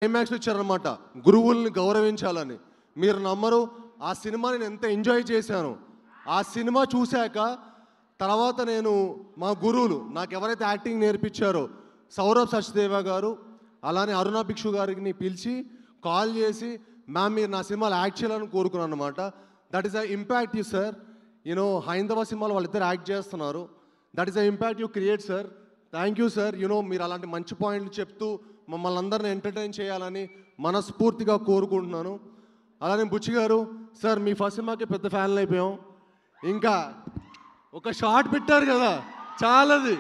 Climax ఇచ్చారనమాట, గురువుల్ని గౌరవించాలని. మీరు నమ్మరు, ఆ సినిమా నేను ఎంత ఎంజాయ్ చేశాను. ఆ సినిమా చూశాక తర్వాత నేను మా గురువులు నాకు ఎవరైతే యాక్టింగ్ నేర్పించారో సౌరభ్ సచ్దేవా గారు, అలానే అరుణ భిక్షు గారిని పిలిచి కాల్ చేసి, మ్యామ్ మీరు నా సినిమాలో యాక్ట్ చేయాలని కోరుకున్నాను అనమాట. That is the impact you sir, you know హైందవ సినిమాలో వాళ్ళిద్దరు యాక్ట్ చేస్తున్నారు. That is the impact you create sir. Thank you sir. You know మీరు అలాంటి మంచి పాయింట్లు చెప్తూ మమ్మల్ని అందరిని ఎంటర్టైన్ చేయాలని మనస్ఫూర్తిగా కోరుకుంటున్నాను. అలానే బుచ్చి గారు సార్, మీ ఫస్ట్ సినిమాకి పెద్ద ఫ్యాన్లు అయిపోయాం. ఇంకా ఒక షార్ట్ పెట్టారు కదా, చాలాది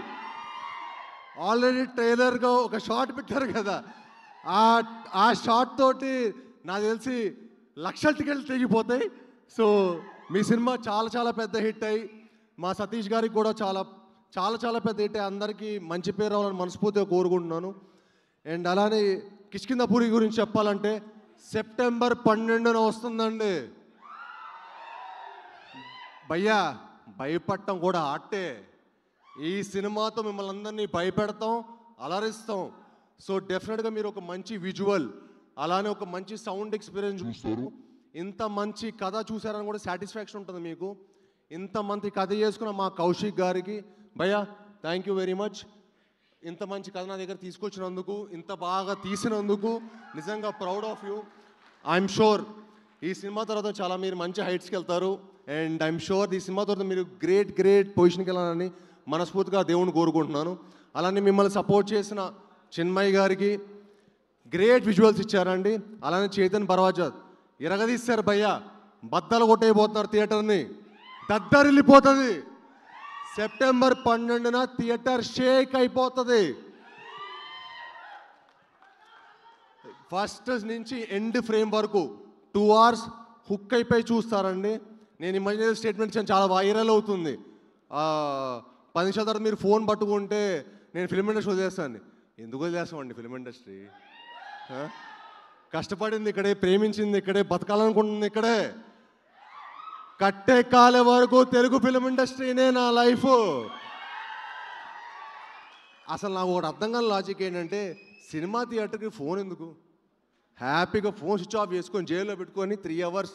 ఆల్రెడీ ట్రైలర్గా ఒక షార్ట్ పెట్టారు కదా, ఆ షార్ట్ తోటి నాకు తెలిసి లక్షల టికెట్లు తెగిపోతాయి. సో మీ సినిమా చాలా చాలా పెద్ద హిట్ అయ్యి మా సతీష్ గారికి కూడా చాలా చాలా చాలా పెద్ద హిట్ అయ్యి అందరికీ మంచి పేరు రావాలని మనస్ఫూర్తిగా కోరుకుంటున్నాను. అండ్ అలానే కిష్కింధపురి గురించి చెప్పాలంటే సెప్టెంబర్ 12న వస్తుందండి. భయ్యా భయపడటం కూడా ఆటే. ఈ సినిమాతో మిమ్మల్ని అందరినీ భయపెడతాం, అలరిస్తాం. సో డెఫినెట్గా మీరు ఒక మంచి విజువల్ అలానే ఒక మంచి సౌండ్ ఎక్స్పీరియన్స్ చూస్తారు. ఇంత మంచి కథ చూసారని కూడా సాటిస్ఫాక్షన్ ఉంటుంది మీకు. ఇంత మంచి కథ చేసుకున్న మా కౌశిక్ గారికి భయ్యా థ్యాంక్ యూ వెరీ మచ్. ఇంత మంచి కథ నా దగ్గర తీసుకొచ్చినందుకు, ఇంత బాగా తీసినందుకు నిజంగా proud of you. I'm sure ఈ సినిమా తర్వాత చాలా మీరు మంచి హైట్స్కి వెళ్తారు. అండ్ ఐఎమ్ షూర్ ఈ సినిమా తర్వాత మీరు గ్రేట్ పొజిషన్కి వెళ్ళాలని మనస్ఫూర్తిగా దేవుని కోరుకుంటున్నాను. అలానే మిమ్మల్ని సపోర్ట్ చేసిన చిన్మయ్ గారికి గ్రేట్ విజువల్స్ ఇచ్చారండి. అలానే చేతన్ బర్వాజాద్ ఇరగదీశారు భయ్యా, బద్దలు కొట్టేయబోతున్నారు థియేటర్ని, దద్దరిల్లిపోతుంది. సెప్టెంబర్ 12న థియేటర్ షేక్ అయిపోతుంది. ఫస్ట్ నుంచి ఎండ్ ఫ్రేమ్ వరకు 2 hours హుక్ అయిపోయి చూస్తారండి. నేను ఇమాజినరీ స్టేట్మెంట్స్ చాలా వైరల్ అవుతుంది. 10 నిమిషాల తర్వాత మీరు ఫోన్ పట్టుకుంటే నేను ఫిల్మ్ ఇండస్ట్రీ వదిలేస్తాను. ఎందుకు వదిలేస్తామండి? ఫిల్మ్ ఇండస్ట్రీ కష్టపడింది ఇక్కడే, ప్రేమించింది ఇక్కడే, బతకాలనుకుంటుంది ఇక్కడే. కట్టే కాలే వరకు తెలుగు ఫిల్మ్ ఇండస్ట్రీనే నా లైఫ్. అసలు నాకు ఒకటి అర్థం కాని లాజిక్ ఏంటంటే, సినిమా థియేటర్కి ఫోన్ ఎందుకు? హ్యాపీగా ఫోన్ స్విచ్ ఆఫ్ చేసుకొని జైల్లో పెట్టుకొని 3 hours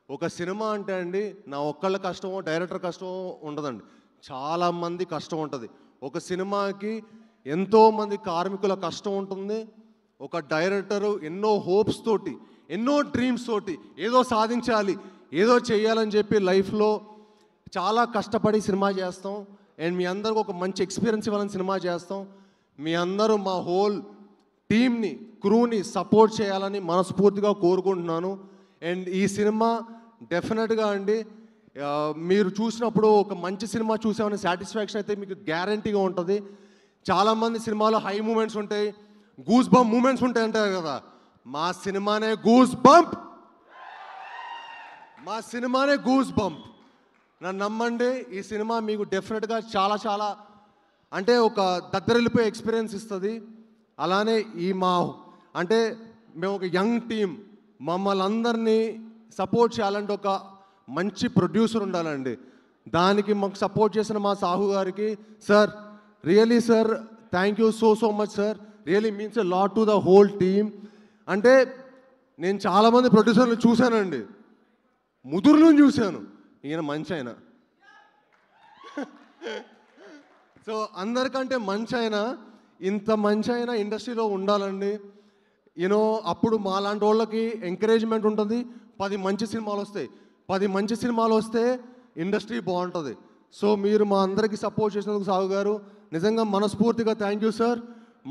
ఒక సినిమా అంటే అండి నా ఒక్కళ్ళ కష్టమో డైరెక్టర్ కష్టమో ఉండదండి, చాలామంది కష్టం ఉంటుంది. ఒక సినిమాకి ఎంతోమంది కార్మికుల కష్టం ఉంటుంది. ఒక డైరెక్టరు ఎన్నో హోప్స్ తోటి, ఎన్నో డ్రీమ్స్ తోటి ఏదో సాధించాలి, ఏదో చేయాలని చెప్పి లైఫ్లో చాలా కష్టపడి సినిమా చేస్తాం. అండ్ మీ అందరికి ఒక మంచి ఎక్స్పీరియన్స్ ఇవ్వాలని సినిమా చేస్తాం. మీ అందరూ మా హోల్ టీమ్ని, క్రూని సపోర్ట్ చేయాలని మనస్ఫూర్తిగా కోరుకుంటున్నాను. అండ్ ఈ సినిమా డెఫినెట్గా అండి మీరు చూసినప్పుడు ఒక మంచి సినిమా చూసామనే సాటిస్ఫాక్షన్ అయితే మీకు గ్యారంటీగా ఉంటుంది. చాలామంది సినిమాలో హై మూమెంట్స్ ఉంటాయి, గూస్ బంప్ మూమెంట్స్ ఉంటాయి అంటారు కదా, మా సినిమానే గూస్ బంప్. మా సినిమానే గూస్ బంప్. నన్ను నమ్మండి, ఈ సినిమా మీకు డెఫినెట్గా చాలా చాలా అంటే ఒక దద్దరిల్లిపోయే ఎక్స్పీరియన్స్ ఇస్తుంది. అలానే ఈ అంటే మేము ఒక యంగ్ టీమ్, మమ్మల్ని అందరినీ సపోర్ట్ చేయాలంటే ఒక మంచి ప్రొడ్యూసర్ ఉండాలండి. దానికి మాకు సపోర్ట్ చేసిన మా సాహు గారికి sir, really sir thank you so much sir. Really means a lot to the whole team. అంటే నేను చాలామంది ప్రొడ్యూసర్లు చూశానండి, ముదురులను చూశాను, ఈయన మంచి ఆయన. సో అందరికంటే మంచి ఆయన, ఇంత మంచి అయినా ఇండస్ట్రీలో ఉండాలండి. యూనో అప్పుడు మా లాంటి వాళ్ళకి ఎంకరేజ్మెంట్ ఉంటుంది. 10 మంచి సినిమాలు వస్తాయి. 10 మంచి సినిమాలు వస్తే ఇండస్ట్రీ బాగుంటుంది. సో మీరు మా అందరికీ సపోర్ట్ చేసినందుకు సాగు గారు నిజంగా మనస్ఫూర్తిగా థ్యాంక్ యూ సార్.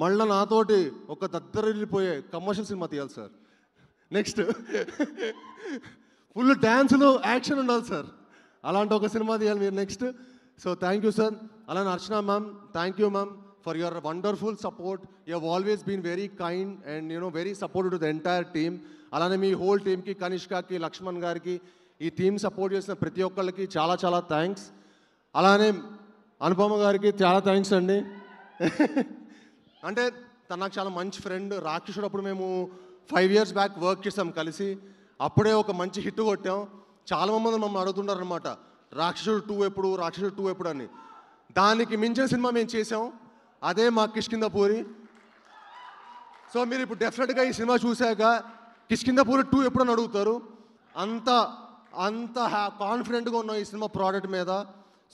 మళ్ళీ నాతోటి ఒక దద్దరిల్లిపోయే కమర్షియల్ సినిమా తీయాలి సార్. నెక్స్ట్ ఫుల్ డ్యాన్సులు, యాక్షన్ ఉండాలి సార్. అలాంటి ఒక సినిమా తీయాలి మీరు next. So thank you sir. అలానే Archana ma'am, thank you ma'am for your wonderful support. You have always been very kind and very supportive to the entire team. అలానే మీ whole టీమ్కి, కనిష్కకి, లక్ష్మణ్ గారికి, ఈ టీమ్ సపోర్ట్ చేసిన ప్రతి ఒక్కళ్ళకి చాలా చాలా థ్యాంక్స్. అలానే అనుపమ గారికి చాలా థ్యాంక్స్ అండి. అంటే తను నాకు చాలా మంచి ఫ్రెండ్. రాక్షసుడు అప్పుడు మేము 5 years బ్యాక్ వర్క్ చేసాం కలిసి. అప్పుడే ఒక మంచి హిట్ కొట్టాం. చాలా మంది మమ్మల్ని అడుగుతుంటారు అనమాట, రాక్షసుడు 2 ఎప్పుడు అని. దానికి మించిన సినిమా మేము చేసాం, అదే మా కిష్కింధపురి. సో మీరు ఇప్పుడు డెఫినెట్గా ఈ సినిమా చూశాక కిష్కింధపురి 2 ఎప్పుడని అడుగుతారు. అంత అంత కాన్ఫిడెంట్గా ఉన్నాం ఈ సినిమా ప్రోడక్ట్ మీద.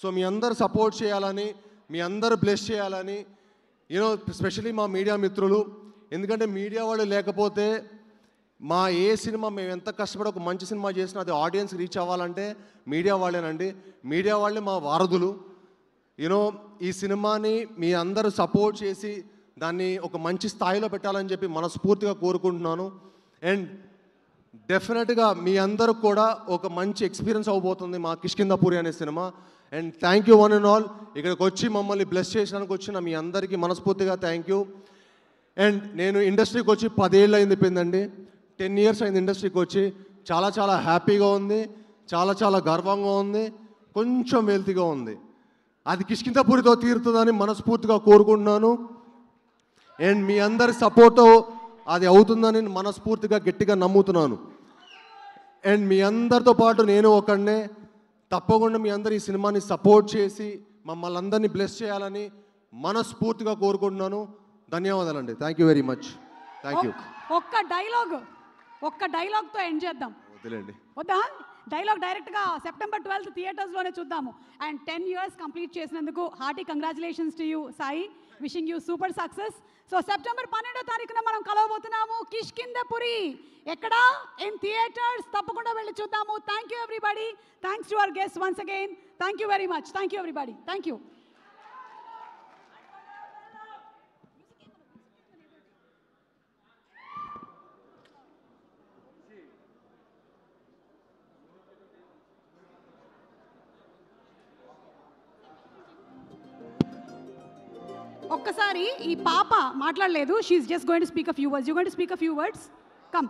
సో మీ అందరు సపోర్ట్ చేయాలని, మీ అందరు బ్లెస్ చేయాలని, యూనో స్పెషలీ మా మీడియా మిత్రులు. ఎందుకంటే మీడియా వాళ్ళు లేకపోతే మా ఏ సినిమా మేము ఎంత కష్టపడి ఒక మంచి సినిమా చేసినా అది ఆడియన్స్ రీచ్ అవ్వాలంటే మీడియా వాళ్ళేనండి. మీడియా వాళ్ళే మా వారధులు. యూనో ఈ సినిమాని మీ అందరూ సపోర్ట్ చేసి దాన్ని ఒక మంచి స్థాయిలో పెట్టాలని చెప్పి మనస్ఫూర్తిగా కోరుకుంటున్నాను. అండ్ డెఫినెట్గా మీ అందరూ కూడా ఒక మంచి ఎక్స్పీరియన్స్ అవ్వబోతుంది మా కిష్కింధపురి అనే cinema. And thank you one and all. ఇక్కడికి వచ్చి మమ్మల్ని బ్లెస్ చేసినందుకు వచ్చిన మీ అందరికీ మనస్ఫూర్తిగా థ్యాంక్ యూ. అండ్ నేను ఇండస్ట్రీకి వచ్చి 10 ఏళ్ళు అయిపోయిందండి. 10 years అయింది ఇండస్ట్రీకి వచ్చి. చాలా చాలా హ్యాపీగా ఉంది, చాలా చాలా గర్వంగా ఉంది, కొంచెం వెల్తీగా ఉంది. అది కిష్కింధపురితో తీరుతుందని మనస్ఫూర్తిగా కోరుకుంటున్నాను. అండ్ మీ అందరి సపోర్టు అది అవుతుందని మనస్ఫూర్తిగా గట్టిగా నమ్ముతున్నాను. అండ్ మీ అందరితో పాటు నేను ఒకడినే. తప్పకుండా మీ అందరు ఈ సినిమాని సపోర్ట్ చేసి మమ్మల్ని అందరినీ బ్లెస్ చేయాలని మనస్ఫూర్తిగా కోరుకుంటున్నాను. ధన్యవాదాలండి. Thank you very much. Thank you. ఒక్క డైలాగ్తో ఎండ్ చేద్దాం. వదిలేండి. వద్దా? డైలాగ్ డైరెక్ట్గా September 12th థియేటర్స్లోనే చూద్దాము. అండ్ 10 years కంప్లీట్ చేసినందుకు hearty congratulations to you Sai. Wishing you super success. So September 12వ మనం కలవబోతున్నాము కిష్కింధపురి. ఎక్కడ? In theatres. తప్పకుండా వెళ్ళి చూద్దాము. Thank you everybody. Thanks to our guest once again. Thank you very much. Thank you everybody. Thank you. ఒక్కసారి ఈ పాప మాట్లాడలేదు. She's just going to speak a few words. You going to speak a few words. Come.